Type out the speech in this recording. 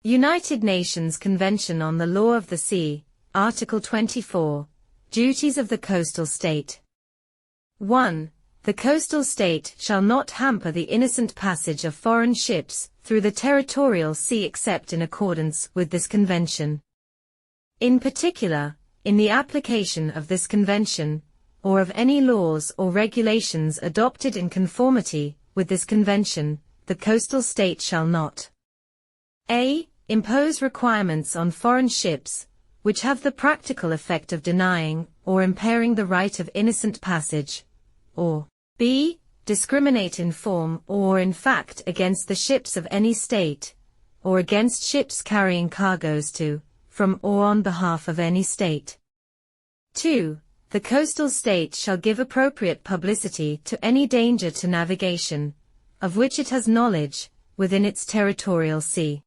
United Nations Convention on the Law of the Sea, Article 24, Duties of the Coastal State. 1. The coastal state shall not hamper the innocent passage of foreign ships through the territorial sea except in accordance with this convention. In particular, in the application of this convention, or of any laws or regulations adopted in conformity with this convention, the coastal state shall not a. Impose requirements on foreign ships, which have the practical effect of denying or impairing the right of innocent passage, or b. Discriminate in form or in fact against the ships of any state, or against ships carrying cargoes to, from or on behalf of any state. 2. The coastal state shall give appropriate publicity to any danger to navigation, of which it has knowledge, within its territorial sea.